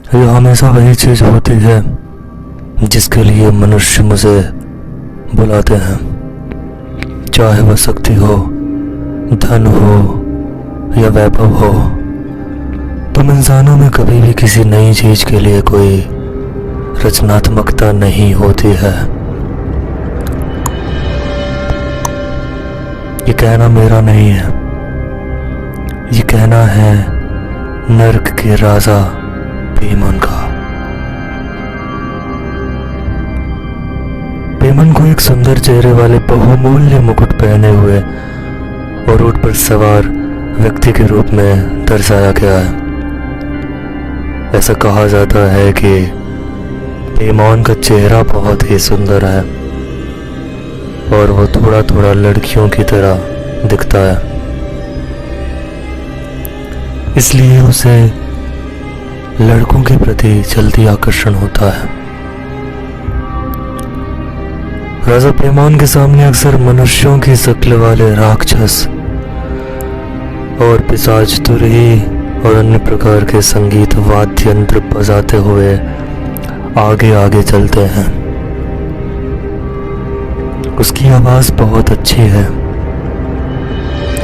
यह हमेशा वही चीज होती है जिसके लिए मनुष्य मुझे बुलाते हैं, चाहे वह शक्ति हो, धन हो या वैभव हो। तुम इंसानों में कभी भी किसी नई चीज के लिए कोई रचनात्मकता नहीं होती है। ये कहना मेरा नहीं है, ये कहना है नर्क के राजा पेमन का। पेमन को एक सुंदर चेहरे वाले बहुमूल्य मुकुट पहने हुए और ऊंट पर सवार व्यक्ति के रूप में दर्शाया गया है। ऐसा कहा जाता है कि पेमन का चेहरा बहुत ही सुंदर है और वो थोड़ा थोड़ा लड़कियों की तरह दिखता है, इसलिए उसे लड़कों के प्रति जल्दी आकर्षण होता है। राजा पेमन के सामने अक्सर मनुष्यों की शक्ल वाले राक्षस और पिशाच तुरही और अन्य प्रकार के संगीत वाद्य यंत्र बजाते हुए आगे आगे चलते हैं। उसकी आवाज बहुत अच्छी है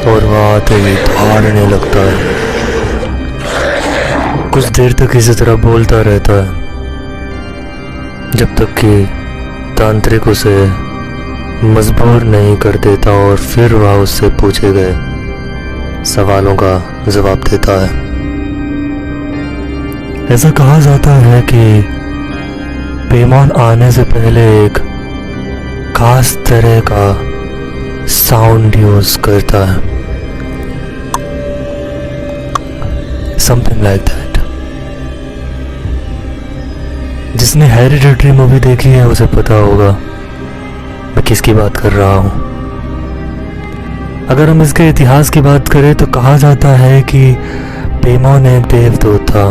और वह आते ही दौड़ने लगता है। कुछ देर तक इसी तरह बोलता रहता है जब तक कि तांत्रिक उसे मजबूर नहीं कर देता और फिर वह उससे पूछे गए सवालों का जवाब देता है। ऐसा कहा जाता है कि पेमन आने से पहले एक खास तरह का साउंड यूज करता है, समथिंग लाइक दैट। जिसने हेरिडिटरी मूवी देखी है उसे पता होगा मैं किसकी बात कर रहा हूं। अगर हम इसके इतिहास की बात करें तो कहा जाता है कि पेमन एक देवदूत था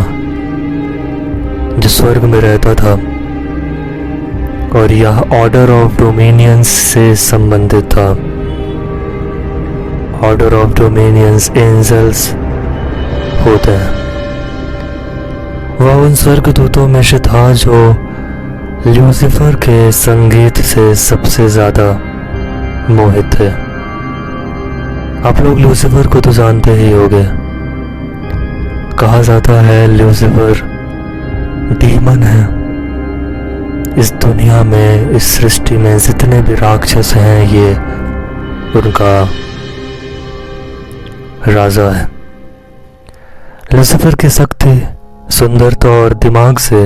जो स्वर्ग में रहता था और यह ऑर्डर ऑफ डोमिनियंस से संबंधित था। ऑर्डर ऑफ डोमिनियंस एंजल्स होते हैं। वह उन स्वर्गदूतों में से था जो ल्यूसिफर के संगीत से सबसे ज्यादा मोहित थे। आप लोग ल्यूसिफर को तो जानते ही होंगे। कहा जाता है ल्यूसिफर डीमन है। इस दुनिया में, इस सृष्टि में जितने भी राक्षस हैं ये उनका राजा है। ल्यूसिफर की शक्ति, सुंदरता और दिमाग से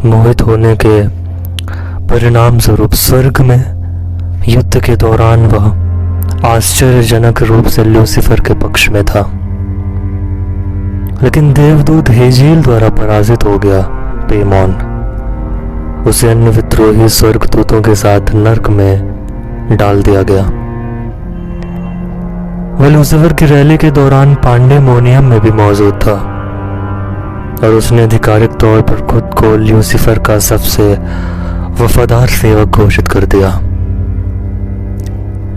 मोहित होने के परिणाम स्वरूप स्वर्ग में युद्ध के दौरान वह आश्चर्यजनक रूप से ल्यूसिफर के पक्ष में था, लेकिन देवदूत हेजील द्वारा पराजित हो गया। पेमन उसे अन्य विद्रोही स्वर्गदूतों के साथ नर्क में डाल दिया गया। वह ल्यूसिफर की रैली के दौरान पांडेमोनियम में भी मौजूद था और उसने आधिकारिक तौर पर खुद को ल्यूसिफर का सबसे वफादार सेवक घोषित कर दिया।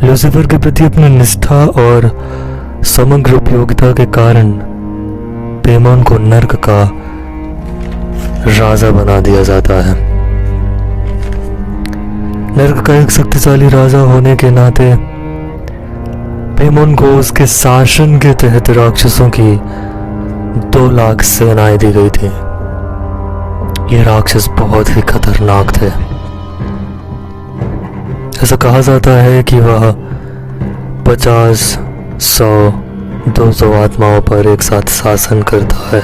ल्यूसिफर के प्रति अपनी निष्ठा और समग्र उपयोगिता के कारण पेमन को नर्क का राजा बना दिया जाता है। नर्क का एक शक्तिशाली राजा होने के नाते पेमन को उसके शासन के तहत राक्षसों की 2 लाख सेनाएं दी गई थी। ये राक्षस बहुत ही खतरनाक थे। ऐसा कहा जाता है कि वह 50, 100, 200 आत्माओं पर एक साथ शासन करता है,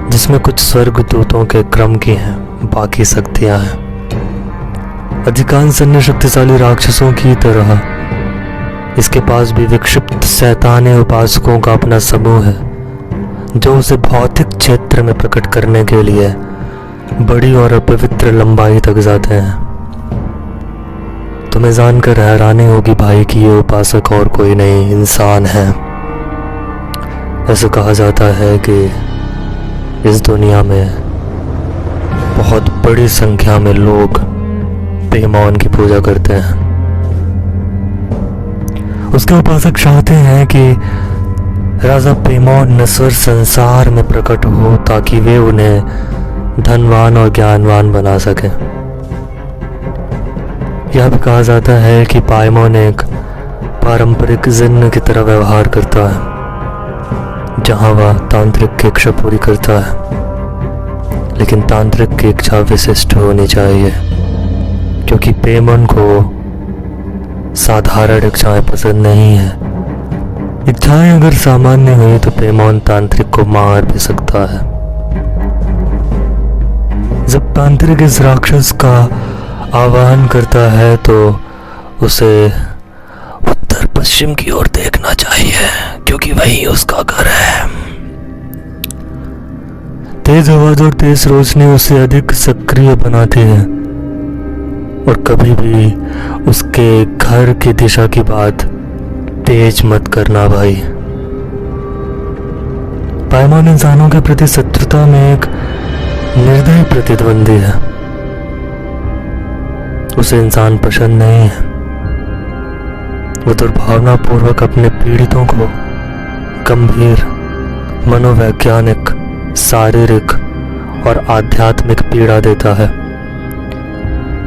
जिसमें कुछ स्वर्गदूतों के क्रम की हैं, बाकी शक्तियां हैं। अधिकांश अन्य शक्तिशाली राक्षसों की तरह इसके पास भी विक्षिप्त शैताने उपासकों का अपना समूह है जो उसे भौतिक क्षेत्र में प्रकट करने के लिए बड़ी और अपवित्र लंबाई तक जाते हैं। तुम्हें जानकर हैरानी होगी भाई कि ये उपासक और कोई नहीं, इंसान है। ऐसा कहा जाता है कि इस दुनिया में बहुत बड़ी संख्या में लोग पेमन की पूजा करते हैं। उसके उपासक चाहते हैं कि राजा पेमोन नस्वर संसार में प्रकट हो ताकि वे उन्हें धनवान और ज्ञानवान बना सके। यह भी कहा जाता है कि पाइमोन एक पारंपरिक जिन्न की तरह व्यवहार करता है, जहां वह तांत्रिक की इच्छा पूरी करता है, लेकिन तांत्रिक की इच्छा विशिष्ट होनी चाहिए, क्योंकि पेमोन को साधारण इच्छाएं पसंद नहीं है। इच्छाएं अगर सामान्य हुई तो पेमोन तांत्रिक को मार भी सकता है। जब तांत्रिक इस राक्षस का आवाहन करता है तो उसे उत्तर पश्चिम की ओर देखना चाहिए, क्योंकि वही उसका घर है। तेज आवाज और तेज रोशनी उसे अधिक सक्रिय बनाती है, और कभी भी उसके घर की दिशा की बात तेज मत करना भाई। पाइमोन इंसानों के प्रति शत्रुता में एक निर्दयी प्रतिद्वंदी है। उसे इंसान पसंद नहीं है। वो दुर्भावना पूर्वक अपने पीड़ितों को गंभीर मनोवैज्ञानिक, शारीरिक और आध्यात्मिक पीड़ा देता है,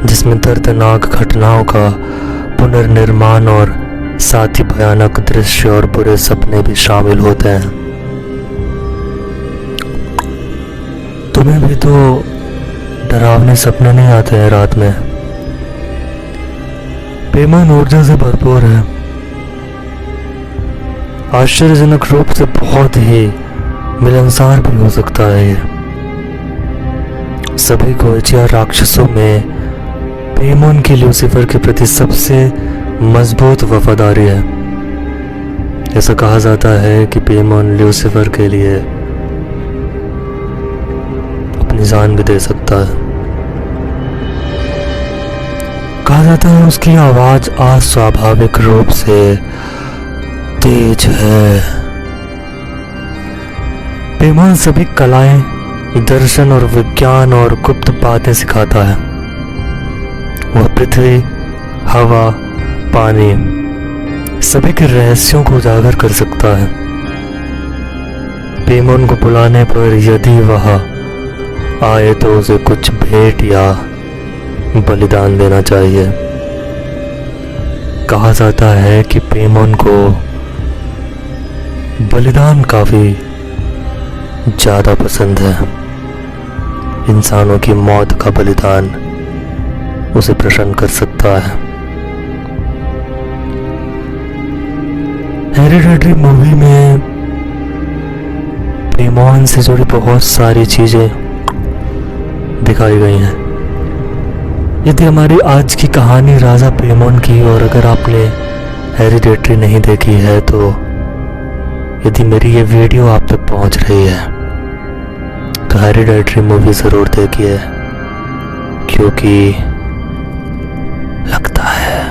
जिसमें दर्दनाक घटनाओं का पुनर्निर्माण और साथ ही भयानक दृश्य और बुरे सपने भी शामिल होते हैं। तुम्हें भी तो डरावने सपने नहीं आते हैं रात में? पेमोन ऊर्जा से भरपूर है, आश्चर्यजनक रूप से बहुत ही मिलनसार भी हो सकता है। ये सभी गोएचिया राक्षसों में पेमोन की ल्यूसीफर के प्रति सबसे मजबूत वफादारी है। ऐसा कहा जाता है कि पेमोन ल्यूसीफर के लिए अपनी जान भी दे सकता है। कहा जाता है उसकी आवाज अस्वाभाविक रूप से तेज है। पेमोन सभी कलाएं, दर्शन और विज्ञान और गुप्त बातें सिखाता है। वह पृथ्वी, हवा, पानी सभी के रहस्यों को उजागर कर सकता है। पेमोन को बुलाने पर यदि वह आए तो उसे कुछ भेंट या बलिदान देना चाहिए। कहा जाता है कि पेमोन को बलिदान काफी ज्यादा पसंद है। इंसानों की मौत का बलिदान उसे प्रसन्न कर सकता है। हेरिडेटरी मूवी में पेमोन से जुड़ी बहुत सारी चीजें दिखाई गई हैं। यदि हमारी आज की कहानी राजा पेमोन की, और अगर आपने हेरिडेटरी नहीं देखी है तो यदि मेरी ये वीडियो आप तक पहुंच रही है तो हेरिडेटरी मूवी ज़रूर देखिए, क्योंकि लगता है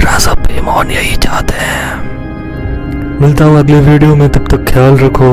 राजा पेमोन यही चाहते हैं। मिलता हूँ अगले वीडियो में, तब तक ख्याल रखो।